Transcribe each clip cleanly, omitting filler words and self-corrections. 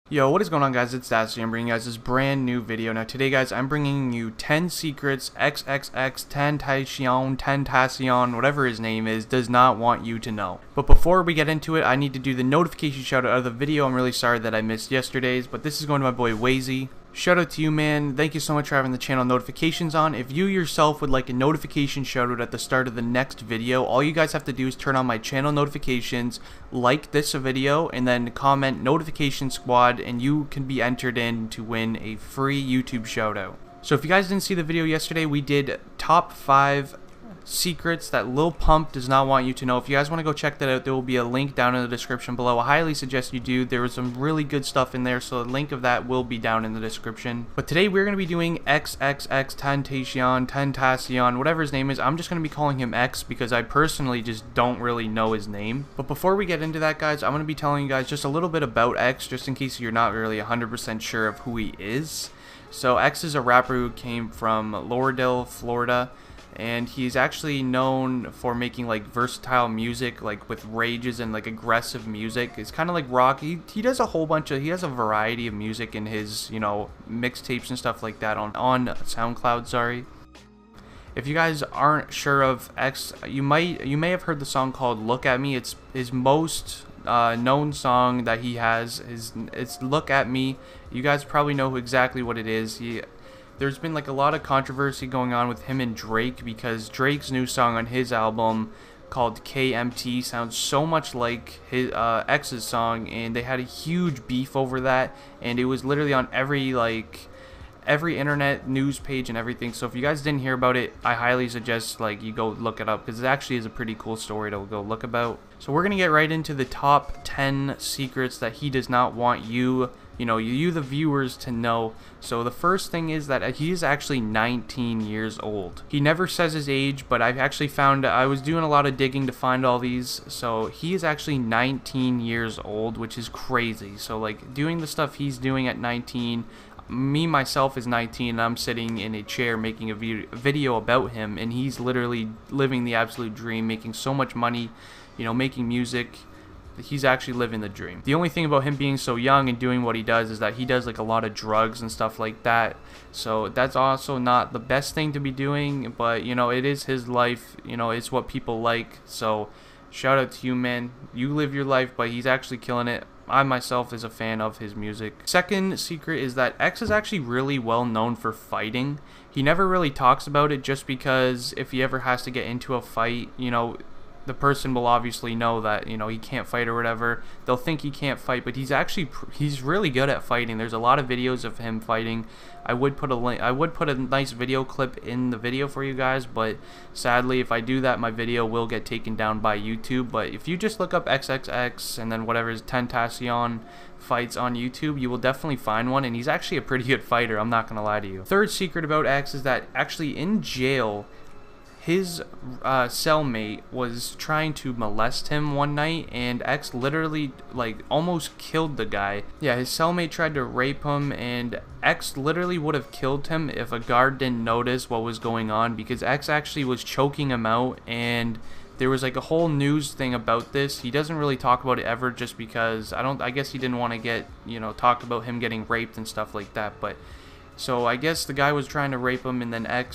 Yo, what is going on, guys? It's Dassy. I'm bringing you guys this brand new video. Now today, guys, I'm bringing you 10 secrets XXXTentacion, whatever his name is, does not want you to know. But before we get into it, I need to do the notification shout out of the video. I'm really sorry that I missed yesterday's, but this is going to my boy Wazy. Shout out to you, man. Thank you so much for having the channel notifications on. If you yourself would like a notification shout out at the start of the next video, all you guys have to do is turn on my channel notifications, like this video, and then comment notification squad, and you can be entered in to win a free YouTube shout out. So if you guys didn't see the video yesterday, we did top 5 secrets that Lil Pump does not want you to know. If you guys want to go check that out, there will be a link down in the description below. I highly suggest you do. There was some really good stuff in there, so the link of that will be down in the description. But today we're going to be doing XXXTentacion, whatever his name is. I'm just going to be calling him X because I personally just don't really know his name. But before we get into that, guys, I'm going to be telling you guys just a little bit about X, just in case you're not really 100% sure of who he is. So X is a rapper who came from Lauderdale, Florida, and he's actually known for making like versatile music, like with rages and like aggressive music. It's kind of like rock. He does a whole bunch of, he has a variety of music in his, you know, mixtapes and stuff like that on SoundCloud, sorry. If you guys aren't sure of X, you may have heard the song called Look At Me. It's his most known song that he has. It's Look At Me. You guys probably know exactly what it is. There's been like a lot of controversy going on with him and Drake because Drake's new song on his album called KMT sounds so much like his X's song, and they had a huge beef over that, and it was literally on every internet news page and everything. So if you guys didn't hear about it, I highly suggest like you go look it up because it actually is a pretty cool story to go look about. So we're gonna get right into the top 10 secrets that he does not want you the viewers to know. So the first thing is that he is actually 19 years old. He never says his age, but I've actually found, I was doing a lot of digging to find all these, so he is actually 19 years old, which is crazy. So like doing the stuff he's doing at 19, me myself is 19 and I'm sitting in a chair making a video about him, and he's literally living the absolute dream, making so much money, making music. He's actually living the dream. The only thing about him being so young and doing what he does is that he does like a lot of drugs and stuff like that. So that's also not the best thing to be doing, but it is his life. It's what people like. So shout out to you, man. You live your life, but he's actually killing it. I myself is a fan of his music. Second secret is that X is actually really well known for fighting. He never really talks about it just because if he ever has to get into a fight, the person will obviously know that he can't fight or whatever. They'll think he can't fight, but he's really good at fighting. There's a lot of videos of him fighting. I would put a nice video clip in the video for you guys, but sadly if I do that, my video will get taken down by YouTube. But if you just look up XXX and then whatever is Tentacion fights on YouTube, you will definitely find one, and he's actually a pretty good fighter, I'm not gonna lie to you. Third secret about X is that actually in jail, his cellmate was trying to molest him one night, and X literally like almost killed the guy. Yeah, his cellmate tried to rape him, and X literally would have killed him if a guard didn't notice what was going on, because X actually was choking him out, and there was like a whole news thing about this. He doesn't really talk about it ever just because I guess he didn't want to get, talk about him getting raped and stuff like that. But so I guess the guy was trying to rape him, and then I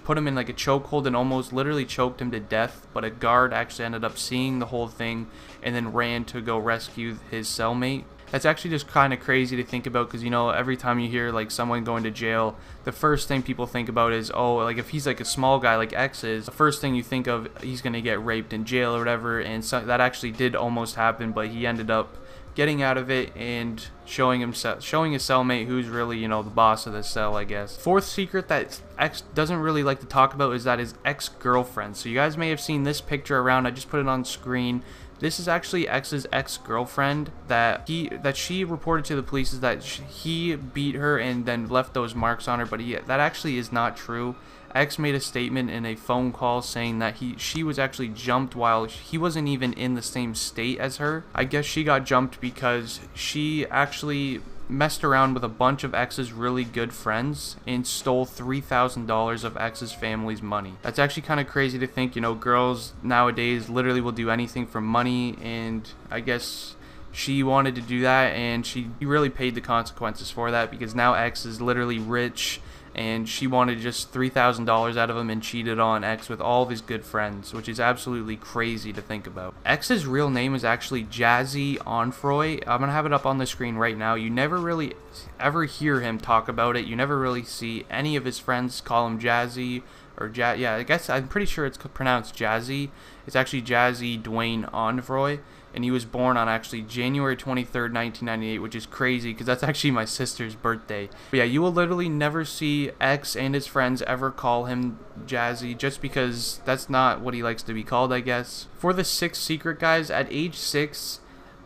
put him in like a chokehold and almost literally choked him to death, but a guard actually ended up seeing the whole thing and then ran to go rescue his cellmate. That's actually just kind of crazy to think about, because every time you hear like someone going to jail, the first thing people think about is, oh, like if he's like a small guy like X is, the first thing you think of, he's gonna get raped in jail or whatever. And so that actually did almost happen, but he ended up getting out of it and showing his cellmate who's really the boss of the cell, I guess. Fourth secret that X doesn't really like to talk about is that his ex-girlfriend. So you guys may have seen this picture around. I just put it on screen. This is actually X's ex-girlfriend that she reported to the police is that he beat her and then left those marks on her, but that actually is not true. X made a statement in a phone call saying that she was actually jumped while he wasn't even in the same state as her. I guess she got jumped because she actually messed around with a bunch of X's really good friends and stole $3,000 of X's family's money. That's actually kind of crazy to think, girls nowadays literally will do anything for money, and I guess she wanted to do that, and she really paid the consequences for that, because now X is literally rich, and she wanted just $3,000 out of him and cheated on X with all of his good friends, which is absolutely crazy to think about. X's real name is actually Jazzy Onfroy. I'm gonna have it up on the screen right now. You never really ever hear him talk about it. You never really see any of his friends call him Jazzy or yeah, I guess I'm pretty sure it's pronounced Jazzy. It's actually Jazzy Dwayne Onfroy, and he was born on actually January 23rd, 1998, which is crazy because that's actually my sister's birthday. But yeah, you will literally never see X and his friends ever call him Jazzy, just because that's not what he likes to be called, I guess. For the sixth secret, guys, at age 6,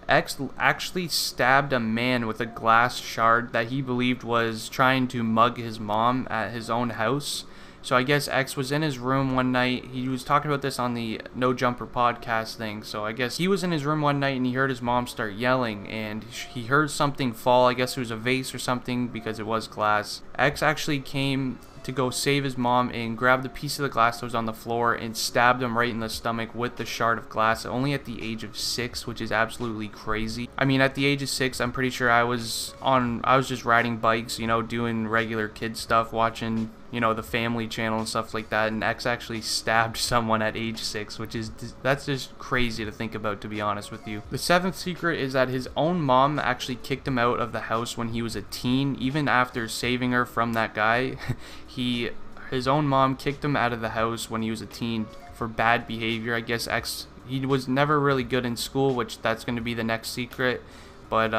X actually stabbed a man with a glass shard that he believed was trying to mug his mom at his own house. So I guess X was in his room one night. He was talking about this on the No Jumper podcast thing. So I guess he was in his room one night and he heard his mom start yelling, and he heard something fall. I guess it was a vase or something because it was glass. X actually came to go save his mom and grabbed a piece of the glass that was on the floor and stabbed him right in the stomach with the shard of glass, only at the age of 6, which is absolutely crazy. I mean, at the age of 6, I'm pretty sure I was just riding bikes, you know, doing regular kid stuff, watching, you know, the Family Channel and stuff like that, and X actually stabbed someone at age 6, which is, that's just crazy to think about, to be honest with you. The seventh secret is that his own mom actually kicked him out of the house when he was a teen, even after saving her from that guy. His own mom kicked him out of the house when he was a teen for bad behavior. I guess X, he was never really good in school, which that's going to be the next secret, but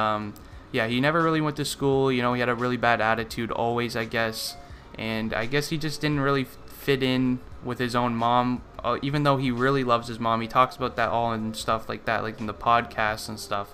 yeah, he never really went to school. You know, he had a really bad attitude always, I guess. And I guess he just didn't really fit in with his own mom, even though he really loves his mom. He talks about that all and stuff like that, like in the podcast and stuff.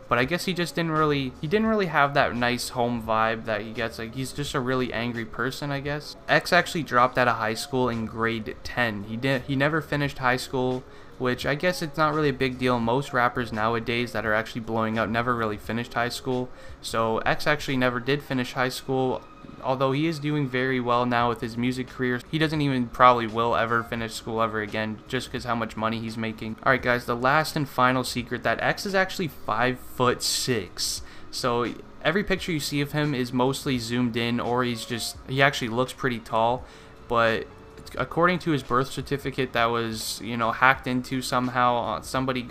But I guess he just didn't really have that nice home vibe that he gets. Like, he's just a really angry person, I guess. X actually dropped out of high school in grade 10. He never finished high school, which I guess it's not really a big deal. Most rappers nowadays that are actually blowing up never really finished high school. So X actually never did finish high school, although he is doing very well now with his music career. He doesn't even probably will ever finish school ever again, just because how much money he's making. Alright guys, the last and final secret, that X is actually 5'6". So every picture you see of him is mostly zoomed in, or he actually looks pretty tall, but according to his birth certificate that was, you know, hacked into somehow, somebody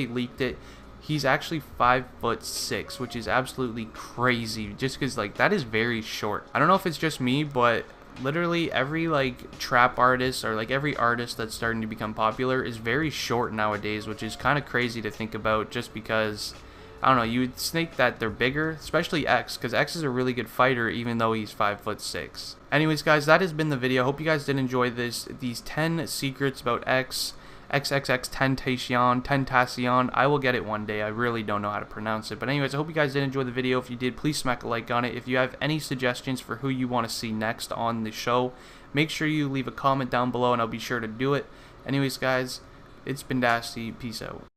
leaked it, he's actually 5'6", which is absolutely crazy, just because, like, that is very short. I don't know if it's just me, but literally every, like, trap artist or, like, every artist that's starting to become popular is very short nowadays, which is kind of crazy to think about, just because, I don't know, you would think that they're bigger, especially X, because X is a really good fighter even though he's 5'6". Anyways, guys, that has been the video. Hope you guys did enjoy these 10 secrets about X. XXXTentacion. I will get it one day. I really don't know how to pronounce it. But anyways, I hope you guys did enjoy the video. If you did, please smack a like on it. If you have any suggestions for who you want to see next on the show, make sure you leave a comment down below and I'll be sure to do it. Anyways, guys, it's been Dasty. Peace out.